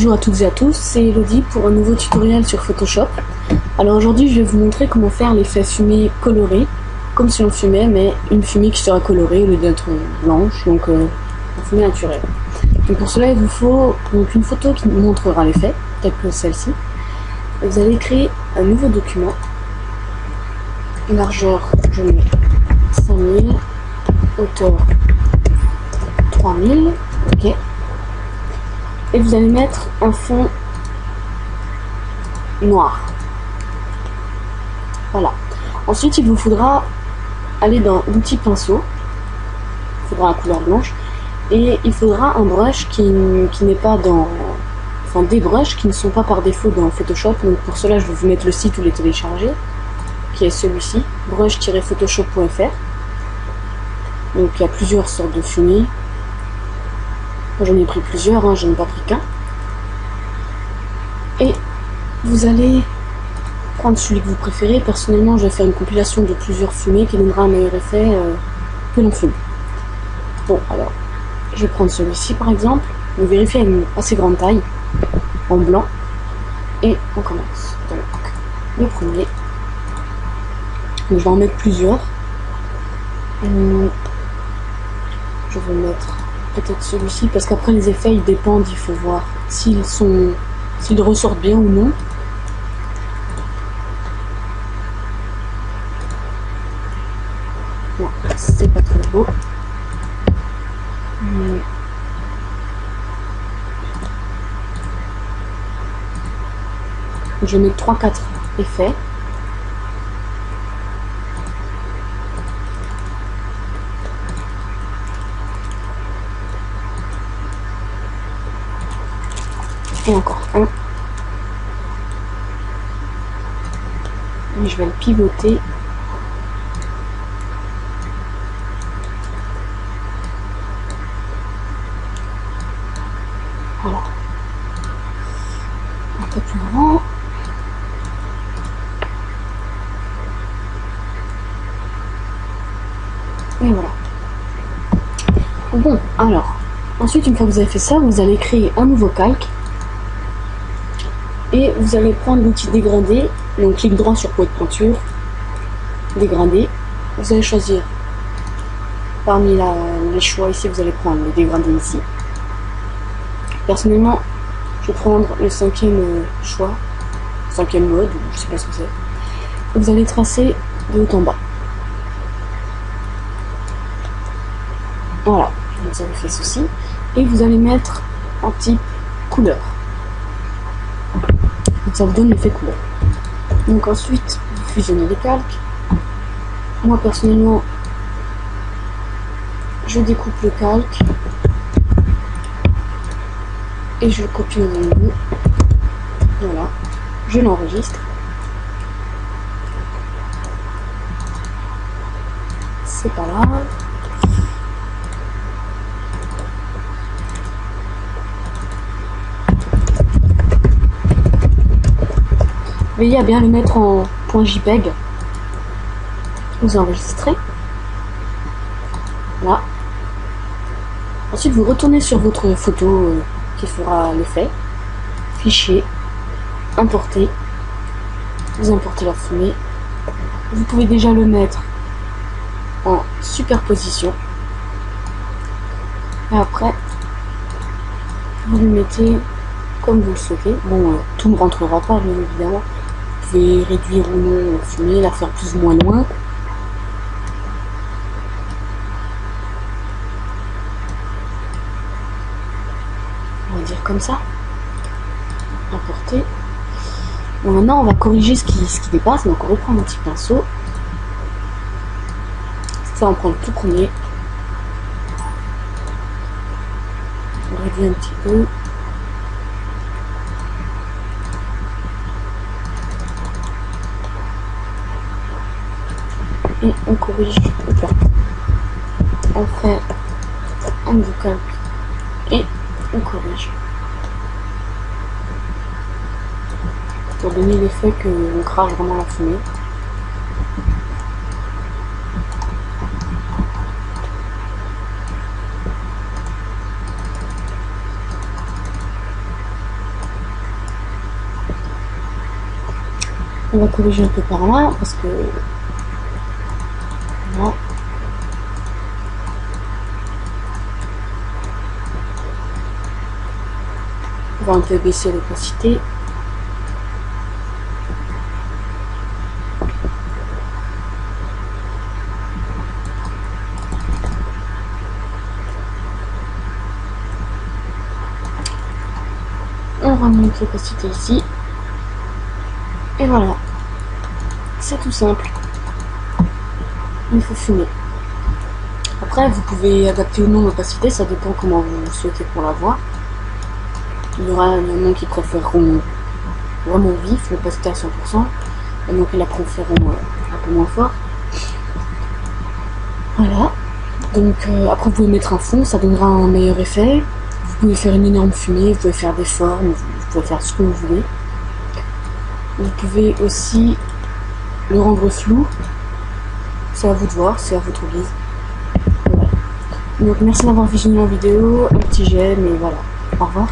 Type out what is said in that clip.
Bonjour à toutes et à tous, c'est Elodie pour un nouveau tutoriel sur Photoshop. Alors aujourd'hui je vais vous montrer comment faire l'effet fumée coloré, comme si on fumait, mais une fumée qui sera colorée au lieu d'être blanche, donc une fumée naturelle. Donc pour cela il vous faut donc une photo qui vous montrera l'effet, telle que celle-ci. Vous allez créer un nouveau document, largeur je mets 5000, hauteur 3000, ok. Et vous allez mettre un fond noir. Voilà. Ensuite, il vous faudra aller dans l'outil pinceau. Il faudra la couleur blanche. Et il faudra un brush qui n'est pas dans... Enfin, des brushes qui ne sont pas par défaut dans Photoshop. Donc pour cela, je vais vous mettre le site où les télécharger, qui est celui-ci, brush-photoshop.fr. Donc il y a plusieurs sortes de fumées. Moi j'en ai pris plusieurs, hein, j'en ai pas pris qu'un. Et vous allez prendre celui que vous préférez. Personnellement, je vais faire une compilation de plusieurs fumées qui donnera un meilleur effet que l'on fume. Bon, alors, je vais prendre celui-ci par exemple. Vous vérifiez à une assez grande taille, en blanc. Et on commence. Donc, le premier. Donc, je vais en mettre plusieurs. Je vais mettre peut-être celui-ci, parce qu'après les effets ils dépendent, il faut voir s'ils ressortent bien ou non. Non, c'est pas trop beau. Je vais mettre 3-4 effets. Et encore un. Et je vais le pivoter. Voilà. Un peu plus grand. Et voilà. Bon, alors. Ensuite, une fois que vous avez fait ça, vous allez créer un nouveau calque. Et vous allez prendre l'outil dégradé, donc clic droit sur pot de peinture, dégradé. Vous allez choisir parmi les choix ici, vous allez prendre le dégradé ici. Personnellement, je vais prendre le 5e choix, 5e mode, je sais pas ce que c'est. Vous allez tracer de haut en bas. Voilà, vous avez fait ceci. Et vous allez mettre en type couleur. Ça vous donne l'effet couleur. Donc ensuite, vous fusionnez les calques. Moi personnellement, je découpe le calque et je le copie au milieu. Voilà, je l'enregistre. C'est pas grave. Veillez à bien le mettre en .jpeg. Vous enregistrez. Là. Ensuite, vous retournez sur votre photo qui fera l'effet. Fichier. Importer. Vous importez la fumée. Vous pouvez déjà le mettre en superposition. Et après, vous le mettez comme vous le souhaitez. Bon, tout ne rentrera pas, bien évidemment. Vous pouvez réduire ou non la fumée, la faire plus ou moins loin. On va dire comme ça. Importer. Bon, maintenant, on va corriger ce qui dépasse. Donc, on reprend un petit pinceau. Ça, on prend le tout premier. On réduit un petit peu. Et on corrige le plan. On fait un nouveau calque et on corrige. Pour donner l'effet qu'on crache vraiment la fumée. On va corriger un peu par là parce que voilà. On va un peu baisser l'opacité. On remonte l'opacité ici. Et voilà. C'est tout simple. Il faut fumer. Après, vous pouvez adapter ou non l'opacité, ça dépend comment vous souhaitez pour la voir. Il y en a qui préféreront vraiment vif, l'opacité à 100%. Il y en a qui la préféreront un peu moins fort. Voilà. Donc après, vous pouvez mettre un fond, ça donnera un meilleur effet. Vous pouvez faire une énorme fumée, vous pouvez faire des formes, vous pouvez faire ce que vous voulez. Vous pouvez aussi le rendre flou. C'est à vous de voir, c'est à votre guise. Voilà. Donc merci d'avoir visionné la vidéo, un petit j'aime et voilà. Au revoir.